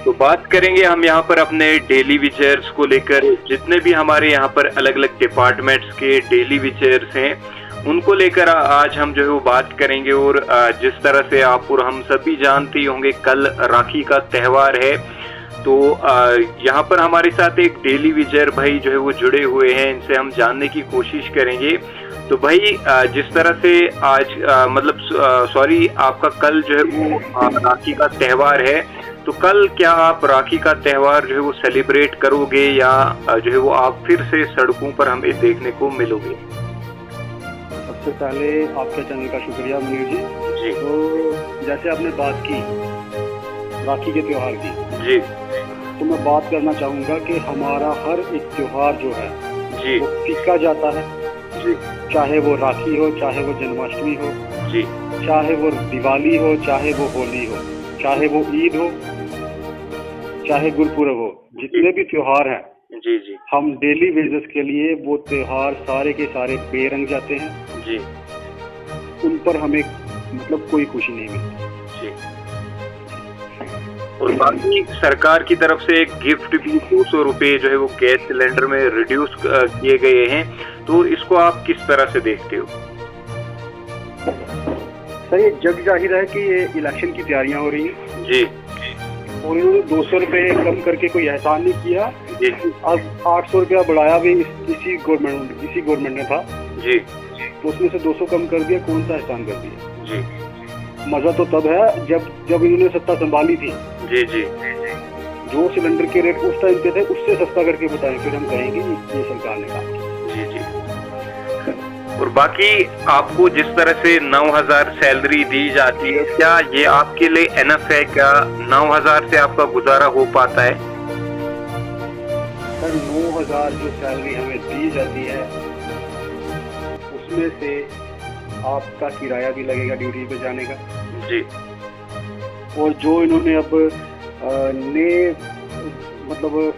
तो बात करेंगे हम यहाँ पर अपने डेली विचेयर्स को लेकर। जितने भी हमारे यहाँ पर अलग अलग डिपार्टमेंट्स के डेली विचेयर्स हैं उनको लेकर आज हम जो है वो बात करेंगे। और जिस तरह से आप और हम सभी जानते ही होंगे कल राखी का त्यौहार है, तो यहाँ पर हमारे साथ एक डेली विचेयर भाई जो है वो जुड़े हुए हैं, इनसे हम जानने की कोशिश करेंगे। तो भाई जिस तरह से आज सॉरी आपका कल जो है वो राखी का त्यौहार है, तो कल क्या आप राखी का त्यौहार जो है वो सेलिब्रेट करोगे या जो है वो आप फिर से सड़कों पर हमें देखने को मिलोगे? सबसे पहले आपके चैनल का शुक्रिया मुनीर जी। तो जैसे आपने बात की राखी के त्यौहार की जी, तो मैं बात करना चाहूँगा कि हमारा हर एक त्यौहार जो है जी, वो फीका जाता है जी, चाहे वो राखी हो, चाहे वो जन्माष्टमी हो, जी, चाहे वो दिवाली हो, चाहे वो होली हो, चाहे वो ईद हो, चाहे गुरपुरब हो। जितने भी त्योहार हैं जी, जी, हम डेली बेसिस के लिए वो त्योहार सारे के सारे बेरंग जाते हैं जी, उन पर हमें कोई खुशी नहीं मिलती जी। और बाकी सरकार की तरफ से एक गिफ्ट भी 200 रुपये जो है वो गैस सिलेंडर में रिड्यूस किए गए हैं, तो इसको आप किस तरह से देखते हो? सर ये जग जाहिर है कि ये इलेक्शन की तैयारियां हो रही हैं जी, और इन्होंने 200 रुपये कम करके कोई एहसान नहीं किया जी, अब 800 रुपया बढ़ाया भी इसी गवर्नमेंट ने था जी, तो उसमें से 200 कम कर दिया। कौन सा एहसान कर दिया? जी, मजा तो तब है जब इन्होंने सत्ता संभाली थी। जी, जी, जो सिलेंडर के रेट उस टाइम पे थे उससे सस्ता करके बताएं, फिर हम कहेंगे ये सरकार ने कहा। जी, जी। और बाकी आपको जिस तरह से 9,000 सैलरी दी जाती है, क्या ये आपके लिए एनफ है? क्या 9,000 से आपका गुजारा हो पाता है? सर 9,000 जो सैलरी हमें दी जाती है उसमें से आपका किराया भी लगेगा ड्यूटी पे जाने का जी, और जो इन्होंने अब नए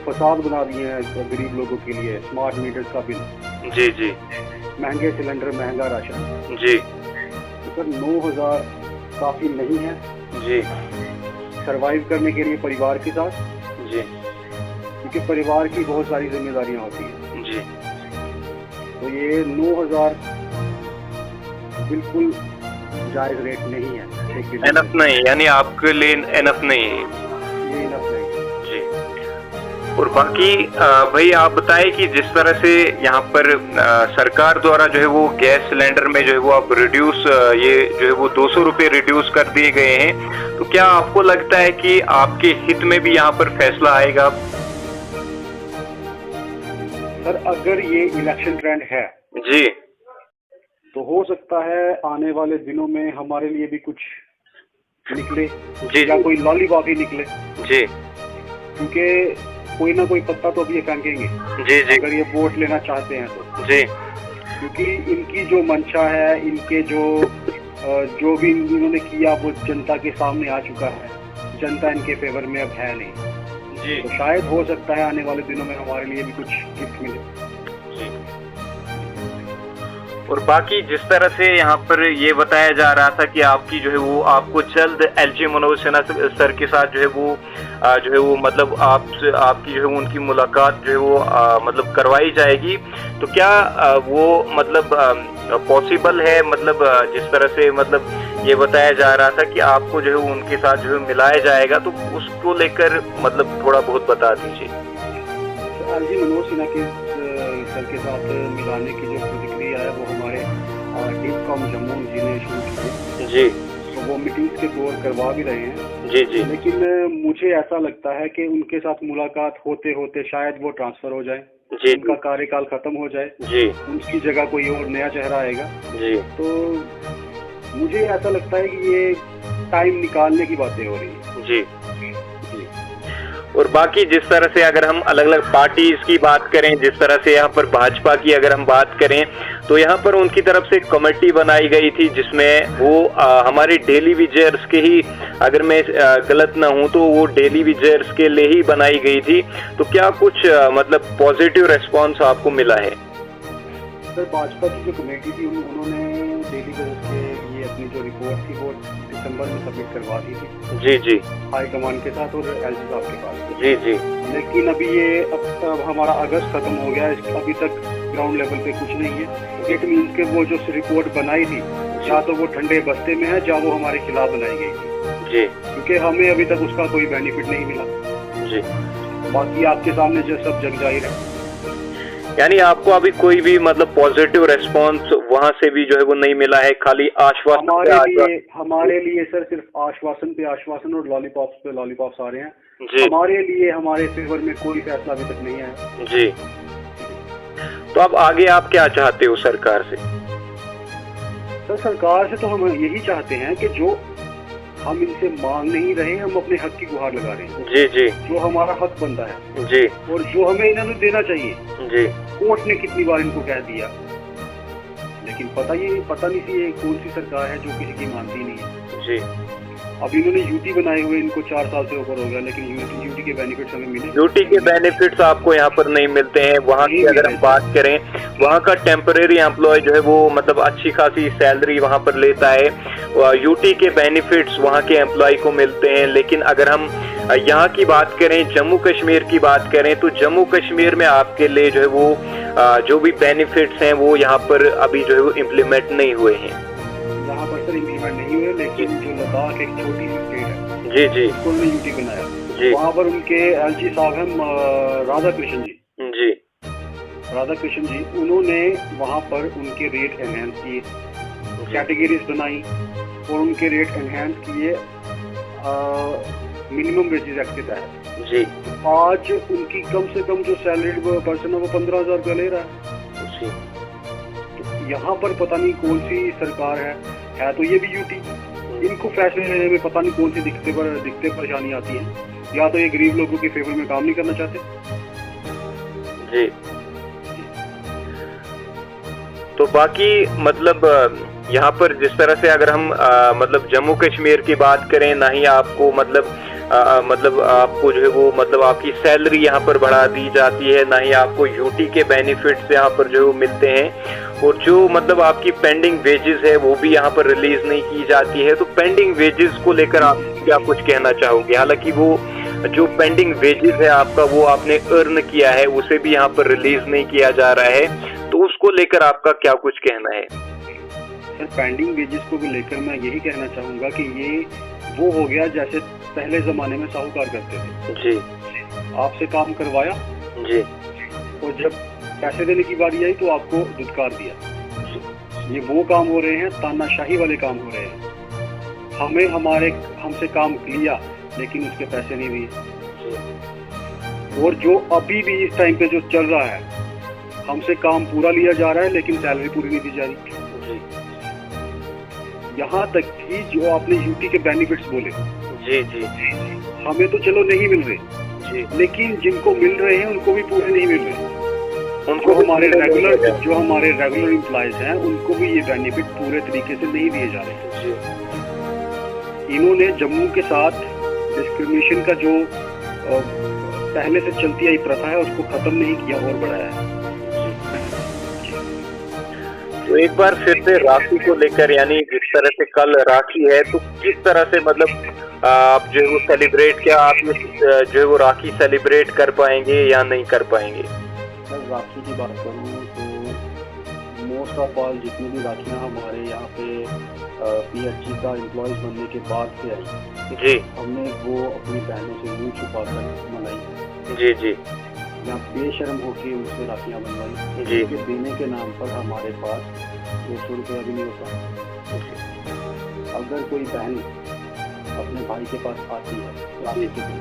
फसाद बना दिए हैं गरीब लोगों के लिए, स्मार्ट मीटर का बिल, जी, जी, महंगे सिलेंडर, महंगा राशन, जी, तो सर 9,000 काफ़ी नहीं है जी, सरवाइव करने के लिए परिवार के साथ, जी, क्योंकि परिवार की बहुत सारी जिम्मेदारियां होती हैं। जी, तो ये 9,000 बिल्कुल जायज़ रेट नहीं है। एनफ नहीं, यानी आपके लिए एनफ नहीं है ये इनफ नहीं। जी। और बाकी भाई आप बताएं कि जिस तरह से यहाँ पर सरकार द्वारा जो है वो गैस सिलेंडर में जो है वो अब रिड्यूस ये जो है वो 200 रुपये रिड्यूस कर दिए गए हैं, तो क्या आपको लगता है कि आपके हित में भी यहाँ पर फैसला आएगा? सर अगर ये इलेक्शन ट्रेंड है जी, तो हो सकता है आने वाले दिनों में हमारे लिए भी कुछ निकले जी, या कोई लॉलीपॉप ही निकले, जी, क्योंकि कोई ना कोई पत्ता तो अभी ये फेंकेंगे जी, जी, अगर ये वोट लेना चाहते हैं तो। जी, क्योंकि इनकी जो मंशा है, इनके जो भी इन्होंने किया वो जनता के सामने आ चुका है, जनता इनके फेवर में अब है नहीं। जी, तो शायद हो सकता है आने वाले दिनों में हमारे लिए भी कुछ गिफ्ट मिले। जी। और बाकी जिस तरह से यहाँ पर ये बताया जा रहा था कि आपकी जो है वो आपको जल्द एलजी मनोज सिन्हा सर के साथ जो है वो आपकी जो है उनकी मुलाकात जो है वो करवाई जाएगी, तो क्या वो पॉसिबल है? जिस तरह से ये बताया जा रहा था कि आपको जो है उनके साथ जो है मिलाया जाएगा, तो उसको लेकर थोड़ा बहुत बता दीजिए। एलजी मनोज सिन्हा के सर के साथ मिलाने की जो प्रतिक्रिया है वो हमारे डिस्कॉम जम्मू जी ने शुरू की है जी, तो वो मीटिंग्स के दौर करवा भी रहे हैं। जी, जी, लेकिन मुझे ऐसा लगता है कि उनके साथ मुलाकात होते होते शायद वो ट्रांसफर हो जाए, जी, उनका कार्यकाल खत्म हो जाए, जी, उनकी जगह कोई और नया चेहरा आएगा। जी, तो मुझे ऐसा लगता है कि ये टाइम निकालने की बातें हो रही है। जी। और बाकी जिस तरह से अगर हम अलग अलग पार्टीज की बात करें, जिस तरह से यहाँ पर भाजपा की अगर हम बात करें, तो यहाँ पर उनकी तरफ से कमेटी बनाई गई थी जिसमें वो हमारे डेली विजर्स के ही, अगर मैं गलत ना हूँ तो वो डेली विजर्स के लिए ही बनाई गई थी, तो क्या कुछ पॉजिटिव रेस्पॉन्स आपको मिला है? सर भाजपा की जो कमेटी थी उन्होंने डेली बेसिस के लिए अपनी जो रिपोर्ट थी वो दिसंबर में सबमिट करवा दी थी जी जी हाई कमान के साथ और एलजी साहब के पास। जी जी लेकिन अभी ये अब हमारा अगस्त खत्म हो गया, अभी तक ग्राउंड लेवल पे कुछ नहीं है। इट मीन्स के वो जो रिपोर्ट बनाई थी या तो वो ठंडे बस्ते में है या वो हमारे खिलाफ बनाई गई थी जी, क्योंकि हमें अभी तक उसका कोई बेनिफिट नहीं मिला जी। बाकी आपके सामने जो सब जग जाहिर है। यानी आपको अभी कोई भी मतलब पॉजिटिव रेस्पॉन्स वहां से भी जो है वो नहीं मिला है, खाली आश्वासन हमारे लिए सर सिर्फ आश्वासन पे आश्वासन और लॉलीपॉप्स पे लॉलीपॉप्स आ रहे हैं जी। हमारे लिए हमारे फेवर में कोई फैसला अभी तक नहीं आया जी। तो अब आगे आप क्या चाहते हो सरकार से? सर सरकार से तो हम यही चाहते हैं कि जो हम इनसे मांग नहीं रहे, हम अपने हक की गुहार लगा रहे हैं। जी जी जो हमारा हक बनता है जी, और जो हमें इन्होंने देना चाहिए। जी। कोर्ट ने कितनी बार इनको कह दिया, लेकिन पता नहीं सी ये कौन सी सरकार है जो किसी की मानती नहीं है। जी। अब इन्होंने यूटी बनाए हुए इनको 4 साल से ऊपर हो गया, लेकिन यूटी के बेनिफिट्स हमें मिले। यूटी के बेनिफिट्स आपको यहाँ पर नहीं मिलते हैं। वहाँ की अगर हम बात करें, वहाँ का टेम्परेरी एम्प्लॉय जो है वो मतलब अच्छी खासी सैलरी वहाँ पर लेता है। यूटी के बेनिफिट्स वहाँ के एम्प्लॉय को मिलते हैं। लेकिन अगर हम यहाँ की बात करें, जम्मू कश्मीर की बात करें, तो जम्मू कश्मीर में आपके लिए जो है वो जो भी बेनिफिट्स हैं वो यहाँ पर अभी जो है वो इम्प्लीमेंट नहीं हुए हैं। यहाँ पर सर इम्प्लीमेंट नहीं हुए, लेकिन जो लद्दाख एक छोटी सी स्टेट है जी जी, उसको उन्होंने यूटी बनाया जी। वहाँ पर उनके एलजी साहब हैं राधा कृष्ण जी जी उन्होंने वहाँ पर उनके रेट एनहेंस किए, कैटेगरीज बनाई और उनके रेट एनहेंस किए मिनिमम वेजेस एक्ट के तहत। जी। आज उनकी कम से कम जो सैलरीड पर्सन है वो 15,000 रुपया ले रहा है। जी। यहाँ पर पता नहीं कौन सी सरकार है तो ये भी यूटी। इनको फैसले लेने में पता नहीं कौन सी दिक्कतें परेशानी आती है, या तो ये गरीब लोगों के फेवर में काम नहीं करना चाहते। जी। तो बाकी मतलब यहाँ पर जिस तरह से अगर हम मतलब जम्मू कश्मीर की बात करें, ना ही आपको मतलब आपको जो है वो मतलब आपकी सैलरी यहाँ पर बढ़ा दी जाती है, ना ही आपको यूटी के बेनिफिट्स यहाँ पर जो मिलते हैं, और जो मतलब आपकी पेंडिंग वेजेस है वो भी यहाँ पर रिलीज नहीं की जाती है। तो पेंडिंग वेजेस को लेकर आप क्या कुछ कहना चाहोगे? हालांकि वो जो पेंडिंग वेजेस है आपका, वो आपने अर्न किया है, उसे भी यहाँ पर रिलीज नहीं किया जा रहा है, तो उसको लेकर आपका क्या कुछ कहना है? सर पेंडिंग वेजेस को भी लेकर मैं यही कहना चाहूँगा कि ये वो हो गया जैसे पहले जमाने में साहूकार करते थे। जी। आपसे काम करवाया जी, और जब पैसे देने की बारी आई तो आपको धुतकार दिया। ये वो काम हो रहे हैं, तानाशाही वाले काम हो रहे हैं। हमसे काम लिया लेकिन उसके पैसे नहीं दिए। और जो अभी भी इस टाइम पे जो चल रहा है, हमसे काम पूरा लिया जा रहा है लेकिन सैलरी पूरी नहीं दी जा रही। यहाँ तक कि जो आपने यूटी के बेनिफिट्स बोले, जी जी, हमें तो चलो नहीं मिल रहे जी, लेकिन जिनको मिल रहे हैं उनको भी पूरे नहीं मिल रहे। उनको हमारे रेगुलर एम्प्लॉयज हैं उनको भी ये बेनिफिट पूरे तरीके से नहीं दिए जा रहे। इन्होंने जम्मू के साथ डिस्क्रिमिनेशन का जो पहले से चलती आई प्रथा है उसको खत्म नहीं किया और बढ़ाया है। तो एक बार फिर से राखी को लेकर, यानी जिस तरह से कल राखी है, तो किस तरह से मतलब आप जो है वो सेलिब्रेट, क्या आप जो है वो राखी सेलिब्रेट कर पाएंगे या नहीं कर पाएंगे? मैं राखी की बात करूँ तो मोस्ट ऑफ ऑल जितनी भी राखियाँ हमारे यहाँ पे पीएचई का एम्प्लॉयज बनने के बाद से आई जी, हमने वो अपनी बहनों से मुँह छुपा कर मनाई। जी जी, या बेशर्म होके उससे राखियाँ बनवाई जी। देने के नाम पर हमारे पास 200 रुपया भी नहीं होता। अगर कोई बहन अपने भाई के पास आती है राखी के दिन,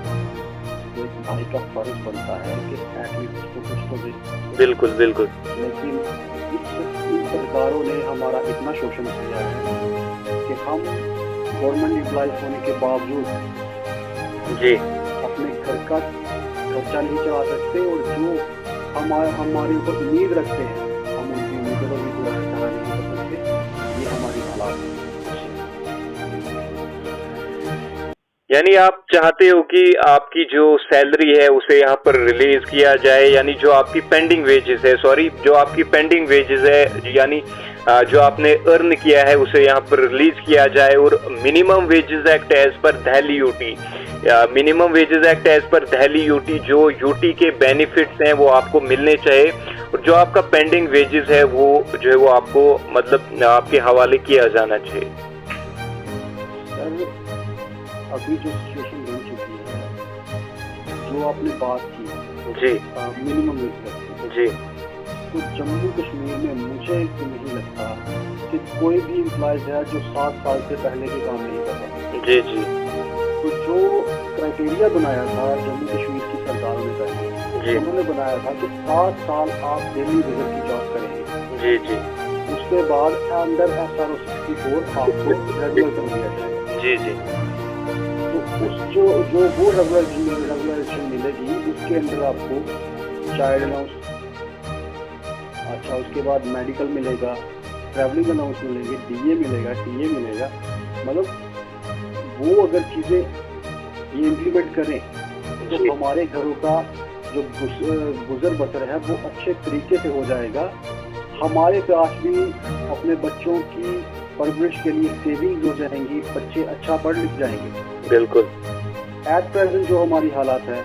तो एक भाई का फर्ज बनता है कि एटलीस्ट उसको कुछ तो दे। बिल्कुल बिल्कुल। लेकिन इन सरकारों ने हमारा इतना शोषण किया है कि हम गवर्नमेंट एम्प्लॉयज होने के बावजूद जी अपने घर का खर्चा नहीं चला सकते, और जो हमारे ऊपर उम्मीद रखते हैं हम उनकी उम्मीदों को भी पूरा करा नहीं कर सकते। ये हमारी हालात है। यानी आप चाहते हो कि आपकी जो सैलरी है उसे यहाँ पर रिलीज किया जाए, यानी जो आपकी पेंडिंग वेजेस है, जो आपकी पेंडिंग वेजेस है, यानी जो आपने अर्न किया है उसे यहाँ पर रिलीज किया जाए, और minimum wages act as per Delhi UT, minimum wages act as per Delhi UT, जो यूटी के बेनिफिट्स हैं वो आपको मिलने चाहिए, और जो आपका पेंडिंग वेजेस है वो जो है वो आपको मतलब आपके हवाले किया जाना चाहिए। अभी जो सिचुएशन बन चुकी है, जो आपने बात की जी मिनिमम वेज जी, तो जम्मू कश्मीर में मुझे तो नहीं लगता कि कोई भी एम्प्लॉयज है जो 7 साल से पहले के काम नहीं कर रहा। जी जी, तो जो क्राइटेरिया बनाया था जम्मू कश्मीर की सरकार ने पहले, उन्होंने बनाया था कि 7 साल आप डेली विजिट की जॉब करेंगे। जी जी, उसके बाद अंडर SRO 64 आपको रेगुलर कर दिया जाएगा। जी जी, तो उस जो वो रेगुलरेशन मिलेगी उसके अंदर आपको चाइल्ड अलाउंस, अच्छा उसके बाद मेडिकल मिलेगा, ट्रैवलिंग अलाउंस मिलेंगे, DA मिलेगा, TA मिलेगा। मतलब वो अगर चीज़ें ये इम्प्लीमेंट करें तो हमारे घरों का जो गुजर बसर है वो अच्छे तरीके से हो जाएगा। हमारे पास भी अपने बच्चों की परवरिश के लिए सेविंग हो जाएंगी, बच्चे अच्छा पढ़ लिख जाएंगे। बिल्कुल। एट प्रेजेंट जो हमारी हालात है,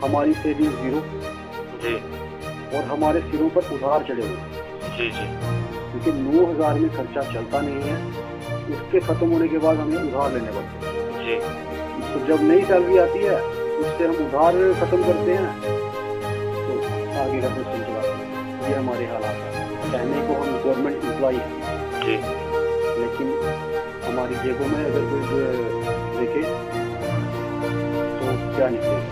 हमारी सेविंग 0 जी, और हमारे सिरों पर उधार चढ़े हुए। जी जी, क्योंकि 9,000 में खर्चा चलता नहीं है, उसके खत्म होने के बाद हमें उधार लेने पड़ते हैं। जी, तो जब नई सैलरी आती है उससे हम उधार खत्म करते हैं, तो आगे का सिस्टम चलाते हैं। ये हमारे हालात है। कहने को हम गवर्नमेंट एम्प्लॉय हैं जी, लेकिन हमारी जेबों में अगर कोई देखे तो क्या निकलेगा।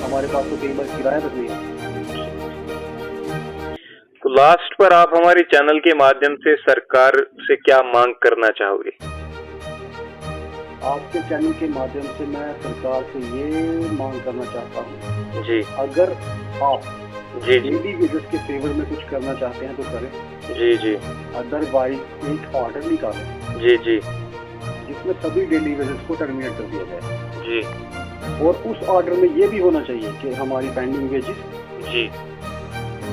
हमारे पास तो कई बार किराया तक नहीं है। तो लास्ट पर आप हमारे चैनल के माध्यम से सरकार से क्या मांग करना चाहोगे? आपके चैनल के माध्यम से मैं सरकार से ये मांग करना चाहता हूँ जी, अगर आप जी जी, डेली वेजेस के फेवर में कुछ करना चाहते हैं तो करें। जी जी, अदरवाइज एक ऑर्डर निकालें जी जी, जिसमें सभी डेली वेजेस को टर्मिनेट कर दिया जाए। जी, और उस ऑर्डर में ये भी होना चाहिए कि हमारी पेंडिंग वेजेस जी,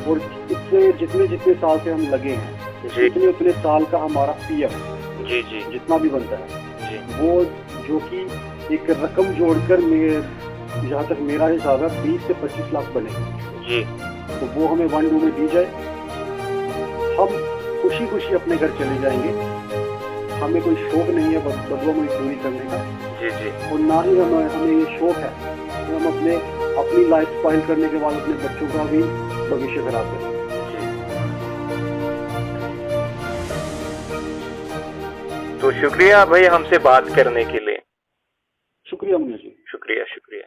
और इससे जितने साल से हम लगे हैं जी, उतने साल का हमारा PF जी जी, जितना भी बनता है जी, वो जो कि एक रकम जोड़कर जहाँ तक मेरा हिसाब है 20 से 25 लाख बने, जी, तो वो हमें 1-2 में दी जाए। हम खुशी खुशी अपने घर चले जाएंगे। हमें कोई शौक नहीं है बदवा मजदूरी करने का, जी जी, और ना ही हमें ये शौक है कि हम अपनी लाइफ स्पाइल करने के बाद अपने बच्चों का भी भविष्य खराब करें। तो शुक्रिया भाई हमसे बात करने के लिए। शुक्रिया मुनीर जी। शुक्रिया शुक्रिया।